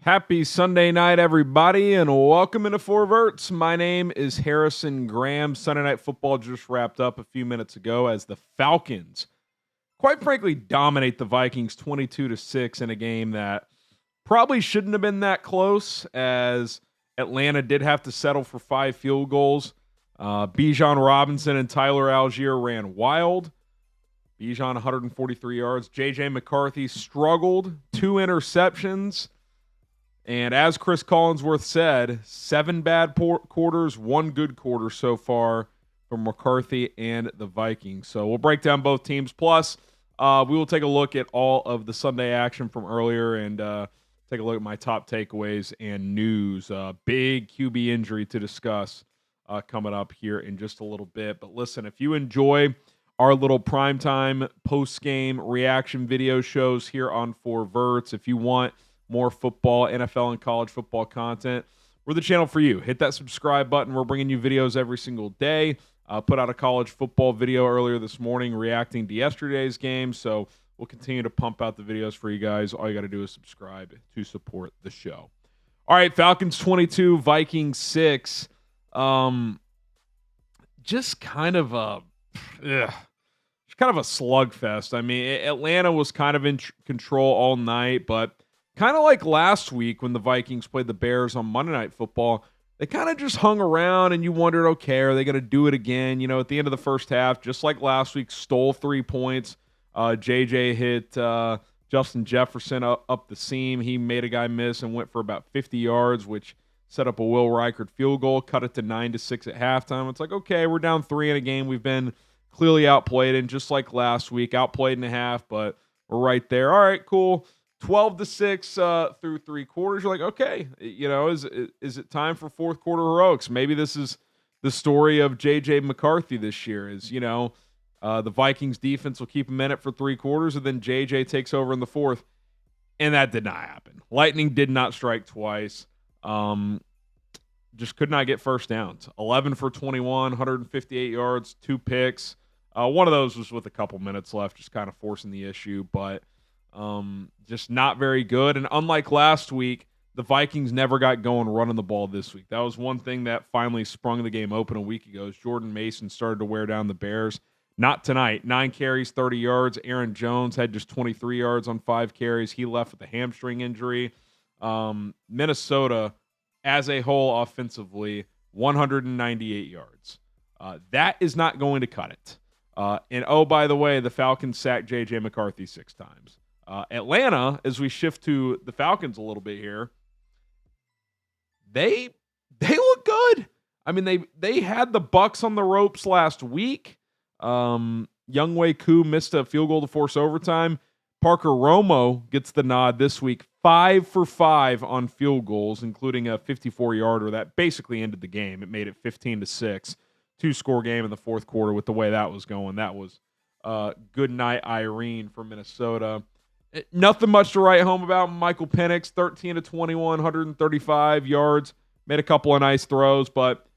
Happy Sunday night, everybody, and welcome into Four Verts. My name is Harrison Graham. Sunday Night Football just wrapped up a few minutes ago as the Falcons, quite frankly, dominate the Vikings 22-6 in a game that probably shouldn't have been that close, as Atlanta did have to settle for 5 field goals. Bijan Robinson and Tyler Algier ran wild. Bijan 143 yards. J.J. McCarthy struggled, 2 interceptions. And as Chris Collinsworth said, 7 bad quarters, 1 good quarter so far from McCarthy and the Vikings. So we'll break down both teams. Plus, we will take a look at all of the Sunday action from earlier and take a look at my top takeaways and news. Big QB injury to discuss coming up here in just a little bit. But listen, if you enjoy our little primetime post-game reaction video shows here on Four Verts, if you want more football, NFL, and college football content, we're the channel for you. Hit that subscribe button. We're bringing you videos every single day. Put out a college football video earlier this morning reacting to yesterday's game, so we'll continue to pump out the videos for you guys. All you got to do is subscribe to support the show. All right, Falcons 22, Vikings 6. Just kind of a slugfest. I mean, Atlanta was kind of in control all night, but kind of like last week when the Vikings played the Bears on Monday Night Football, they kind of just hung around and you wondered, okay, are they going to do it again? You know, at the end of the first half, just like last week, stole 3 points. JJ hit Justin Jefferson up the seam. He made a guy miss and went for about 50 yards, which set up a Will Reichard field goal, cut it to 9-6 at halftime. It's like, okay, we're down 3 in a game. We've been clearly outplayed, and just like last week, outplayed in a half, but we're right there. All right, cool. 12-6 through 3 quarters. You're like, okay, you know, is it time for fourth quarter heroics? Maybe this is the story of J.J. McCarthy this year. Is, you know, the Vikings defense will keep him in it for 3 quarters, and then J.J. takes over in the fourth, and that did not happen. Lightning did not strike twice. Just could not get first downs. 11 for 21, 158 yards, 2 picks. One of those was with a couple minutes left, just kind of forcing the issue, but just not very good. And unlike last week, the Vikings never got going running the ball this week. That was one thing that finally sprung the game open a week ago, is Jordan Mason started to wear down the Bears. Not tonight. 9 carries, 30 yards. Aaron Jones had just 23 yards on 5 carries. He left with a hamstring injury. Minnesota, as a whole offensively, 198 yards. That is not going to cut it. And oh, by the way, the Falcons sacked J.J. McCarthy 6 times. Atlanta, as we shift to the Falcons a little bit here, they look good. I mean, they had the Bucs on the ropes last week. Younghoe Koo missed a field goal to force overtime. Parker Romo gets the nod this week, 5 for 5 on field goals, including a 54-yarder that basically ended the game. It made it 15-6, 2-score game in the fourth quarter with the way that was going. That was good night, Irene, for Minnesota. Nothing much to write home about. Michael Penix, 13-21, 135 yards, made a couple of nice throws, but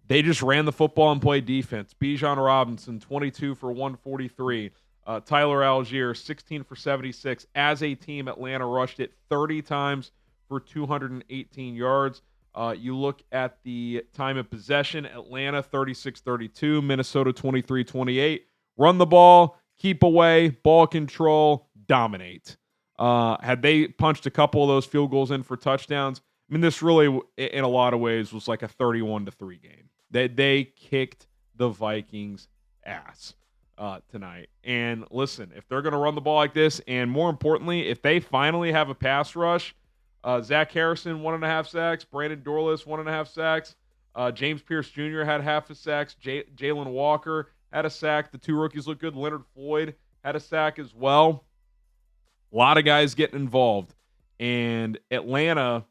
they just ran the football and played defense. Bijan Robinson, 22 for 143. Tyler Algier, 16 for 76. As a team, Atlanta rushed it 30 times for 218 yards. You look at the time of possession, Atlanta 36-32, Minnesota 23-28. Run the ball, keep away, ball control, dominate. Had they punched a couple of those field goals in for touchdowns, I mean, this really, in a lot of ways, was like a 31-3 game. They kicked the Vikings' ass tonight. And listen, if they're going to run the ball like this, and more importantly, if they finally have a pass rush, Zach Harrison, 1.5 sacks. Brandon Dorlus, 1.5 sacks. James Pierce Jr. had half a sack. Jalen Walker had a sack. The 2 rookies look good. Leonard Floyd had a sack as well. A lot of guys getting involved. And Atlanta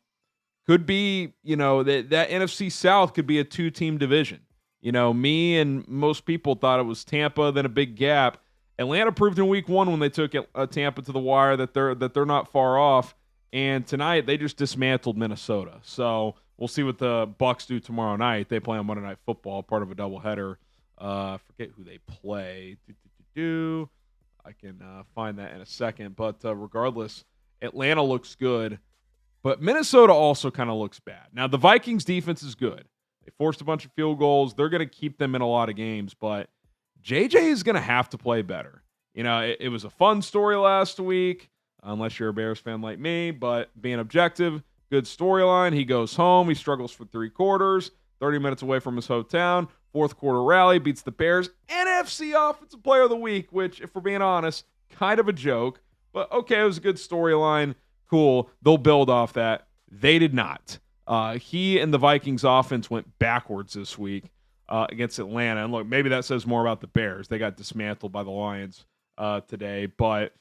could be, you know, that NFC South could be a 2-team division. You know, me and most people thought it was Tampa, then a big gap. Atlanta proved in week 1 when they took Tampa to the wire that they're not far off. And tonight they just dismantled Minnesota. So we'll see what the Bucs do tomorrow night. They play on Monday Night Football, part of a doubleheader. Forget who they play. I can find that in a second. But regardless, Atlanta looks good. But Minnesota also kind of looks bad. Now, the Vikings defense is good. They forced a bunch of field goals. They're going to keep them in a lot of games, but JJ is going to have to play better. It was a fun story last week, unless you're a Bears fan like me, but being objective, good storyline. He goes home. He struggles for 3 quarters, 30 minutes away from his hometown. Fourth quarter rally, beats the Bears. NFC Offensive Player of the Week, which, if we're being honest, kind of a joke. But okay, it was a good storyline. Cool. They'll build off that. They did not. He and the Vikings offense went backwards this week against Atlanta. And look, maybe that says more about the Bears. They got dismantled by the Lions today. But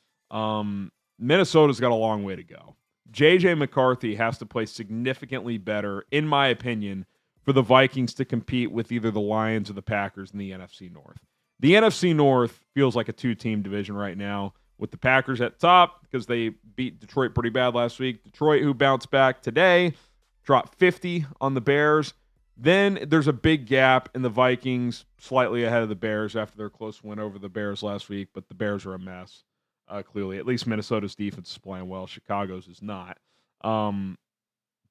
Minnesota's got a long way to go. J.J. McCarthy has to play significantly better, in my opinion, for the Vikings to compete with either the Lions or the Packers in the NFC North. The NFC North feels like a 2-team division right now, with the Packers at top because they beat Detroit pretty bad last week. Detroit, who bounced back today, dropped 50 on the Bears. Then there's a big gap in the Vikings, slightly ahead of the Bears after their close win over the Bears last week, but the Bears are a mess, clearly. At least Minnesota's defense is playing well. Chicago's is not.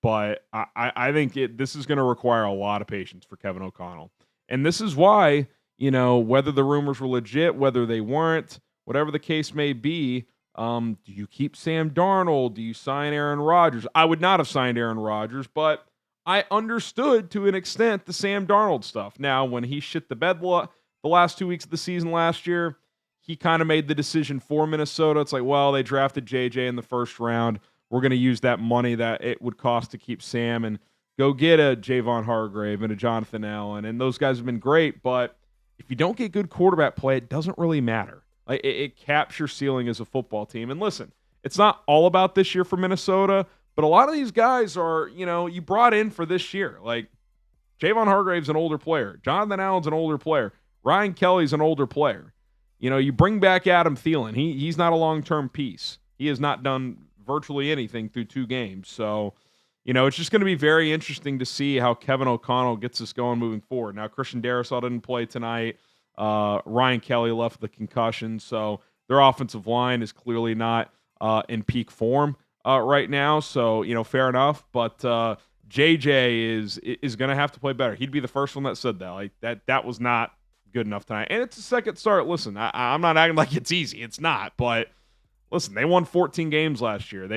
But I think this is going to require a lot of patience for Kevin O'Connell. And this is why, whether the rumors were legit, whether they weren't, whatever the case may be, do you keep Sam Darnold? Do you sign Aaron Rodgers? I would not have signed Aaron Rodgers, but I understood to an extent the Sam Darnold stuff. Now, when he shit the bed the last 2 weeks of the season last year, he kind of made the decision for Minnesota. It's like, well, they drafted JJ in the first round. We're going to use that money that it would cost to keep Sam and go get a Javon Hargrave and a Jonathan Allen. And those guys have been great, but if you don't get good quarterback play, it doesn't really matter. Like it caps your ceiling as a football team. And listen, it's not all about this year for Minnesota, but a lot of these guys are, you brought in for this year. Like Javon Hargrave's an older player. Jonathan Allen's an older player. Ryan Kelly's an older player. You bring back Adam Thielen. He's not a long-term piece. He has not done virtually anything through 2 games. So, it's just going to be very interesting to see how Kevin O'Connell gets us going moving forward. Now, Christian Darrisaw didn't play tonight. Ryan Kelly left with the concussion, so their offensive line is clearly not in peak form right now. So, fair enough. But JJ is going to have to play better. He'd be the first one that said that. Like that was not good enough tonight. And it's a second start. Listen, I'm not acting like it's easy. It's not. But listen, they won 14 games last year.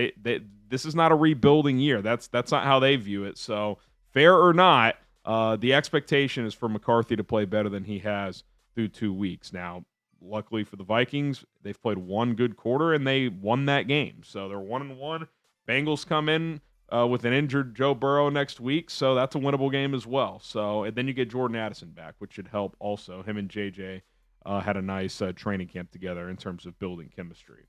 This is not a rebuilding year. That's not how they view it. So fair or not, the expectation is for McCarthy to play better than he has through 2 weeks. Now, luckily for the Vikings, they've played 1 good quarter and they won that game. So they're 1-1. Bengals come in with an injured Joe Burrow next week, so that's a winnable game as well. So and then you get Jordan Addison back, which should help also. Him and JJ had a nice training camp together in terms of building chemistry.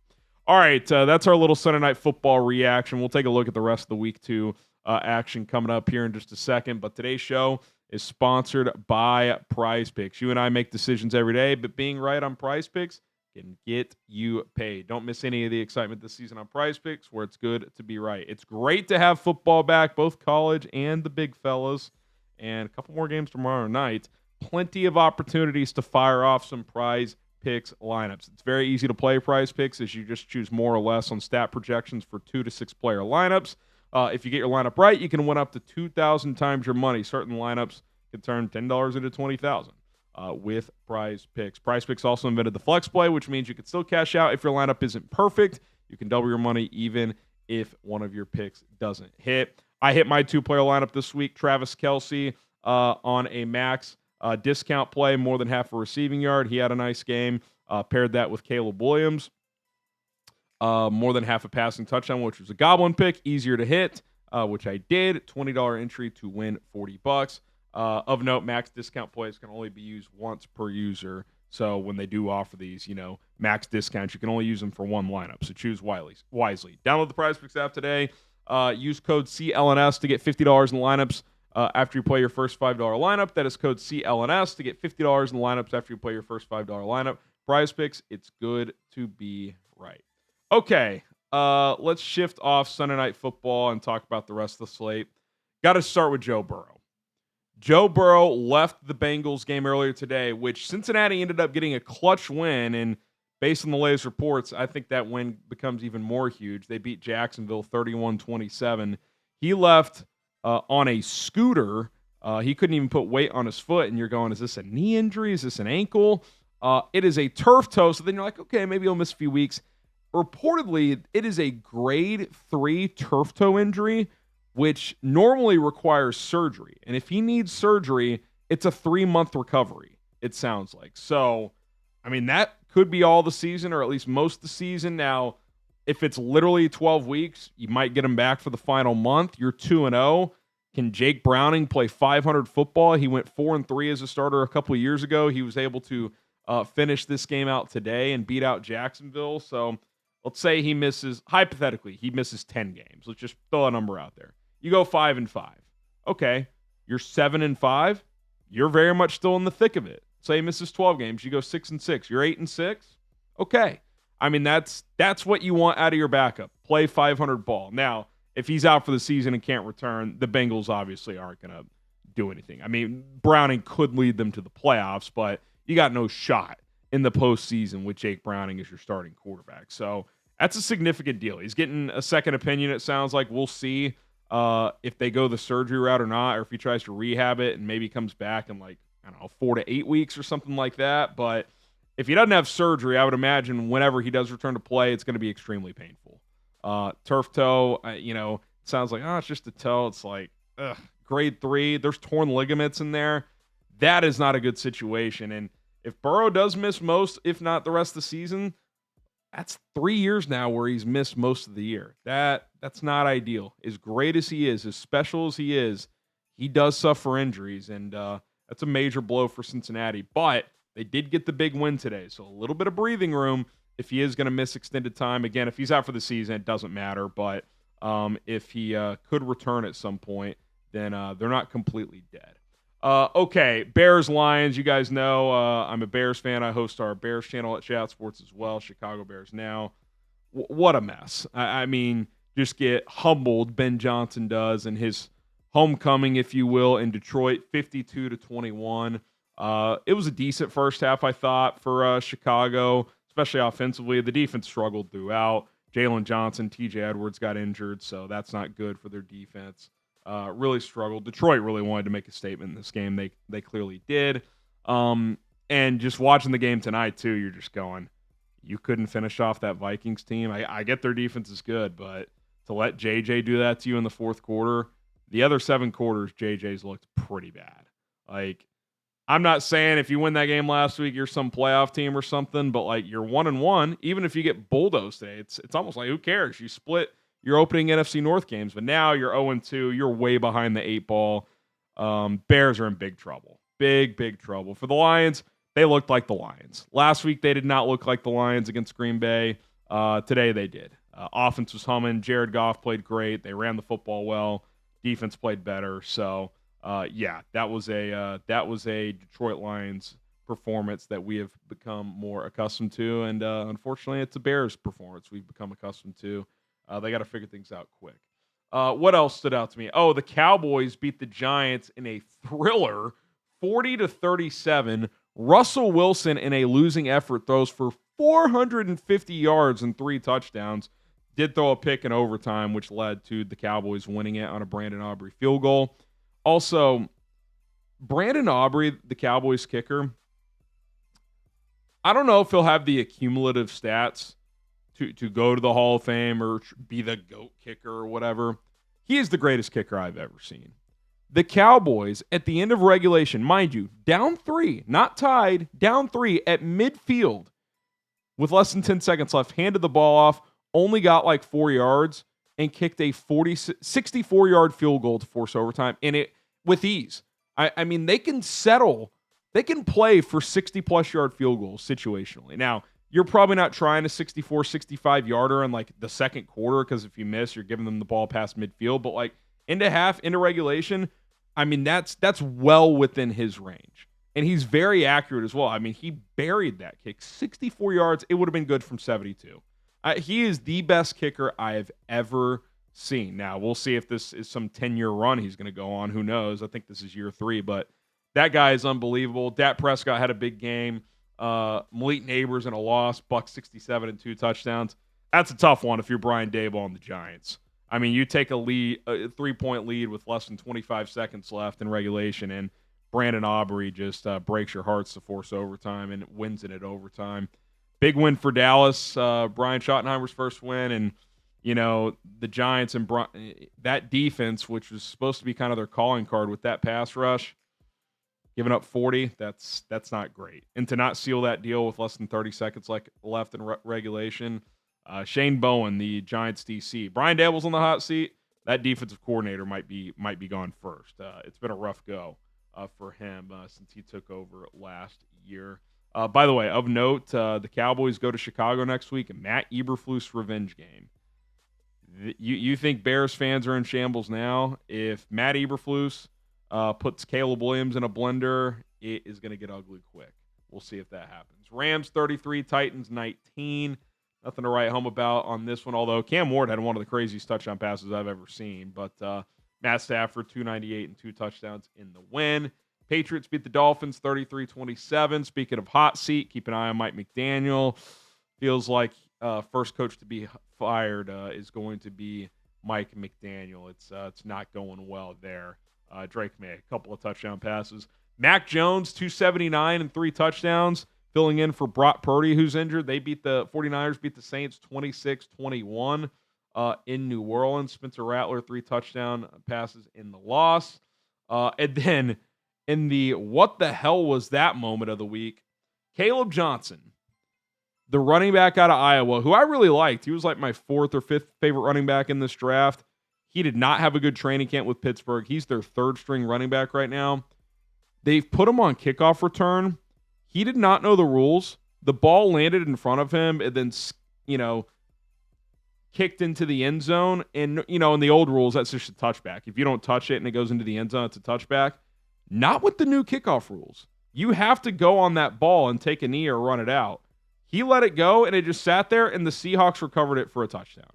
All right, that's our little Sunday Night Football reaction. We'll take a look at the rest of the Week 2 action coming up here in just a second. But today's show is sponsored by Prize Picks. You and I make decisions every day, but being right on Prize Picks can get you paid. Don't miss any of the excitement this season on Prize Picks, where it's good to be right. It's great to have football back, both college and the big fellas, and a couple more games tomorrow night. Plenty of opportunities to fire off some Prize Picks lineups. It's very easy to play Prize Picks as you just choose more or less on stat projections for 2 to 6 player lineups. If you get your lineup right, you can win up to 2,000 times your money. Certain lineups can turn $10 into $20,000 with Prize Picks. Prize Picks also invented the flex play, which means you can still cash out if your lineup isn't perfect. You can double your money even if one of your picks doesn't hit. I hit my 2-player lineup this week. Travis Kelce on a max discount play, more than half a receiving yard. He had a nice game. Paired that with Caleb Williams. More than half a passing touchdown, which was a goblin pick, easier to hit, which I did. $20 entry to win $40. Of note, max discount plays can only be used once per user. So when they do offer these, max discounts, you can only use them for 1 lineup. So choose wisely. Download the Prize Picks app today. Use code CLNS to get $50 in lineups after you play your first $5 lineup. That is code CLNS to get $50 in lineups after you play your first $5 lineup. Prize Picks, it's good to be right. Okay, let's shift off Sunday Night Football and talk about the rest of the slate. Got to start with Joe Burrow. Joe Burrow left the Bengals game earlier today, which Cincinnati ended up getting a clutch win and based on the latest reports, I think that win becomes even more huge. They beat Jacksonville 31-27. He left on a scooter. He couldn't even put weight on his foot, and you're going, is this a knee injury? Is this an ankle? It is a turf toe, so then you're like, okay, maybe he'll miss a few weeks. Reportedly, it is a grade 3 turf toe injury, which normally requires surgery. And if he needs surgery, it's a 3-month recovery, it sounds like. So, I mean, that could be all the season, or at least most of the season. Now, if it's literally 12 weeks, you might get him back for the final month. You're 2-0. Can Jake Browning play 500 football? He went 4-3 as a starter a couple of years ago. He was able to finish this game out today and beat out Jacksonville. So let's say he misses, hypothetically, he misses 10 games. Let's just throw a number out there. You go 5-5. Okay, you're 7-5. You're very much still in the thick of it. Say he misses 12 games. You go 6-6. You're 8-6. Okay. I mean, that's what you want out of your backup. Play 500 ball. Now, if he's out for the season and can't return, the Bengals obviously aren't going to do anything. I mean, Browning could lead them to the playoffs, but you got no shot in the postseason with Jake Browning as your starting quarterback. So that's a significant deal. He's getting a second opinion, it sounds like. We'll see if they go the surgery route or not, or if he tries to rehab it and maybe comes back in 4 to 8 weeks or something like that. But if he doesn't have surgery, I would imagine whenever he does return to play, it's going to be extremely painful. Turf toe, it sounds like, it's just a toe. It's like, grade 3. There's torn ligaments in there. That is not a good situation. And if Burrow does miss most, if not the rest of the season, that's 3 years now where he's missed most of the year. That's not ideal. As great as he is, as special as he is, he does suffer injuries, and that's a major blow for Cincinnati. But they did get the big win today, so a little bit of breathing room if he is going to miss extended time. Again, if he's out for the season, it doesn't matter. But if he could return at some point, then they're not completely dead. Okay, Bears-Lions. You guys know I'm a Bears fan. I host our Bears channel at Shout Sports as well, Chicago Bears Now. What a mess. I mean, just get humbled, Ben Johnson does, and his homecoming, if you will, in Detroit, 52-21. It was a decent first half, I thought, for Chicago, especially offensively. The defense struggled throughout. Jalen Johnson, TJ Edwards got injured, so that's not good for their defense. Really struggled. Detroit really wanted to make a statement in this game. They clearly did. And just watching the game tonight, too, you're just going, you couldn't finish off that Vikings team. I get their defense is good, but to let JJ do that to you in the fourth quarter, the other 7 quarters, JJ's looked pretty bad. Like, I'm not saying if you win that game last week, you're some playoff team or something, but like you're 1-1. Even if you get bulldozed today, it's almost like who cares? You split your opening NFC North games, but now you're 0-2. You're way behind the 8 ball. Bears are in big trouble. Big trouble. For the Lions, they looked like the Lions. Last week, they did not look like the Lions against Green Bay. Today, they did. Offense was humming. Jared Goff played great. They ran the football well. Defense played better. So, that was a Detroit Lions performance that we have become more accustomed to, and unfortunately, it's a Bears performance we've become accustomed to. They got to figure things out quick. What else stood out to me? Oh, the Cowboys beat the Giants in a thriller, 40-37. Russell Wilson, in a losing effort, throws for 450 yards and 3 touchdowns. Did throw a pick in overtime, which led to the Cowboys winning it on a Brandon Aubrey field goal. Also, Brandon Aubrey, the Cowboys kicker, I don't know if he'll have the accumulative stats to go to the Hall of Fame or be the GOAT kicker or whatever. He is the greatest kicker I've ever seen. The Cowboys, at the end of regulation, mind you, down 3, not tied, down 3 at midfield with less than 10 seconds left, handed the ball off, only got like 4 yards, and kicked a 64-yard field goal to force overtime, and it with ease. I mean, they can play for 60-plus yard field goals situationally. Now, you're probably not trying a 64, 65-yarder in like the second quarter, because if you miss, you're giving them the ball past midfield. But like into half, into regulation, I mean, that's well within his range. And he's very accurate as well. I mean, he buried that kick. 64 yards, it would have been good from 72. He is the best kicker I have ever seen. Now, we'll see if this is some 10-year run he's going to go on. Who knows? I think this is year 3, but that guy is unbelievable. Dak Prescott had a big game. Malik Neighbors in a loss, Buck 67 and 2 touchdowns. That's a tough one if you're Brian Daboll and the Giants. I mean, you take a 3-point lead with less than 25 seconds left in regulation, and Brandon Aubrey just breaks your hearts to force overtime and wins it at overtime. Big win for Dallas. Brian Schottenheimer's first win, and the Giants and that defense, which was supposed to be kind of their calling card with that pass rush, giving up 40. That's not great. And to not seal that deal with less than 30 seconds left in regulation. Shane Bowen, the Giants DC. Brian Daboll's on the hot seat. That defensive coordinator might be gone first. It's been a rough go for him since he took over last year. By the way, of note, the Cowboys go to Chicago next week. Matt Eberflus revenge game. You think Bears fans are in shambles now? If Matt Eberflus puts Caleb Williams in a blender, it is going to get ugly quick. We'll see if that happens. Rams 33, Titans 19. Nothing to write home about on this one, although Cam Ward had one of the craziest touchdown passes I've ever seen. But Matt Stafford, 298 and 2 touchdowns in the win. Patriots beat the Dolphins 33-27. Speaking of hot seat, keep an eye on Mike McDaniel. Feels like first coach to be fired is going to be Mike McDaniel. It's not going well there. Drake May, a couple of touchdown passes. Mac Jones, 279 and 3 touchdowns, filling in for Brock Purdy, who's injured. They beat the 49ers, beat the Saints 26-21 in New Orleans. Spencer Rattler, 3 touchdown passes in the loss. And then in the what the hell was that moment of the week, Caleb Johnson, the running back out of Iowa, who I really liked. He was like my 4th or 5th favorite running back in this draft. He did not have a good training camp with Pittsburgh. He's their 3rd string running back right now. They've put him on kickoff return. He did not know the rules. The ball landed in front of him and then, kicked into the end zone. And, in the old rules, that's just a touchback. If you don't touch it and it goes into the end zone, it's a touchback. Not with the new kickoff rules. You have to go on that ball and take a knee or run it out. He let it go, and it just sat there, and the Seahawks recovered it for a touchdown.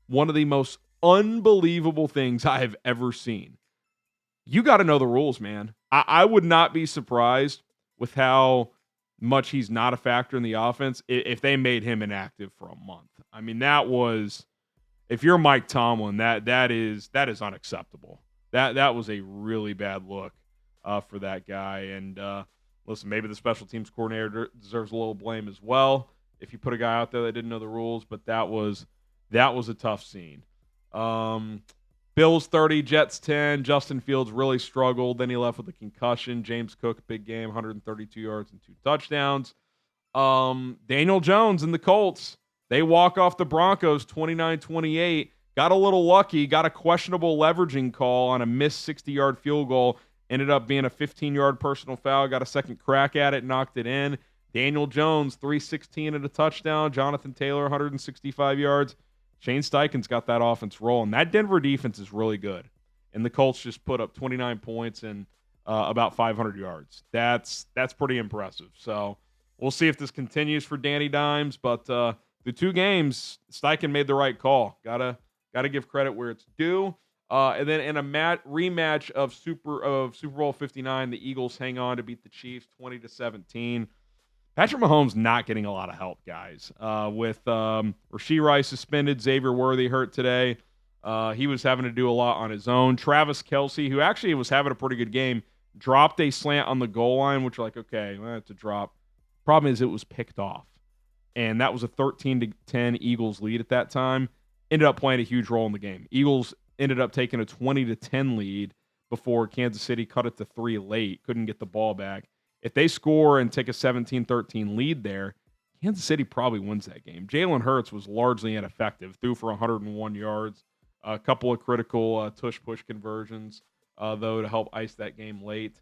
One of the most unbelievable things I have ever seen. You got to know the rules, man. I would not be surprised with how much he's not a factor in the offense if they made him inactive for a month. I mean, that was, if you're Mike Tomlin, that is unacceptable. That was a really bad look for that guy. And listen, maybe the special teams coordinator deserves a little blame as well if you put a guy out there that didn't know the rules. But that was a tough scene. Bills 30, Jets 10. Justin Fields really struggled. Then he left with a concussion. James Cook, big game, 132 yards and 2 touchdowns. Daniel Jones and the Colts, they walk off the Broncos 29-28. Got a little lucky, got a questionable leveraging call on a missed 60-yard field goal. Ended up being a 15-yard personal foul. Got a second crack at it, knocked it in. Daniel Jones, 316 and a touchdown. Jonathan Taylor, 165 yards. Shane Steichen's got that offense rolling. That Denver defense is really good. And the Colts just put up 29 points and about 500 yards. That's pretty impressive. So we'll see if this continues for Danny Dimes. But the 2 games, Steichen made the right call. Gotta give credit where it's due. And then in a rematch of Super Bowl 59, the Eagles hang on to beat the Chiefs 20-17. Patrick Mahomes not getting a lot of help, guys. With Rashee Rice suspended, Xavier Worthy hurt today. He was having to do a lot on his own. Travis Kelce, who actually was having a pretty good game, dropped a slant on the goal line, which like, okay, well, that's a drop. Problem is it was picked off. And that was a 13-10 Eagles lead at that time. Ended up playing a huge role in the game. Eagles ended up taking a 20-10 lead before Kansas City cut it to 3 late. Couldn't get the ball back. If they score and take a 17-13 lead there, Kansas City probably wins that game. Jalen Hurts was largely ineffective, threw for 101 yards, a couple of critical tush-push conversions, though, to help ice that game late.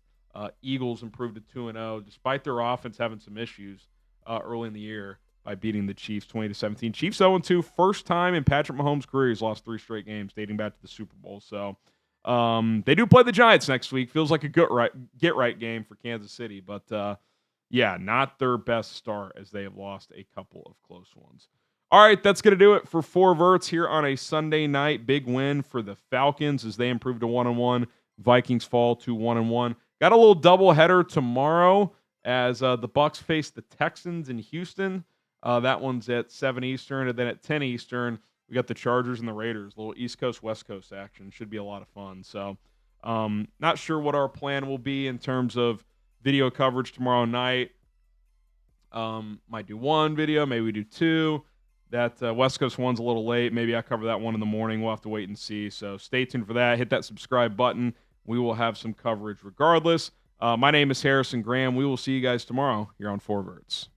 Eagles improved to 2-0, despite their offense having some issues early in the year by beating the Chiefs 20-17. Chiefs 0-2, first time in Patrick Mahomes' career he's lost 3 straight games dating back to the Super Bowl. So they do play the Giants next week. Feels like a get-right game for Kansas City. But, yeah, not their best start as they have lost a couple of close ones. All right, that's going to do it for 4 Verts here on a Sunday night. Big win for the Falcons as they improve to 1-1. Vikings fall to 1-1. Got a little doubleheader tomorrow. as the Bucks face the Texans in Houston. That one's at 7 Eastern, and then at 10 Eastern, we got the Chargers and the Raiders. A little East Coast, West Coast action. Should be a lot of fun. So, not sure what our plan will be in terms of video coverage tomorrow night. Might do one video, maybe we do two. That West Coast one's a little late. Maybe I cover that one in the morning. We'll have to wait and see. So stay tuned for that. Hit that subscribe button. We will have some coverage regardless. My name is Harrison Graham. We will see you guys tomorrow here on Four Verts.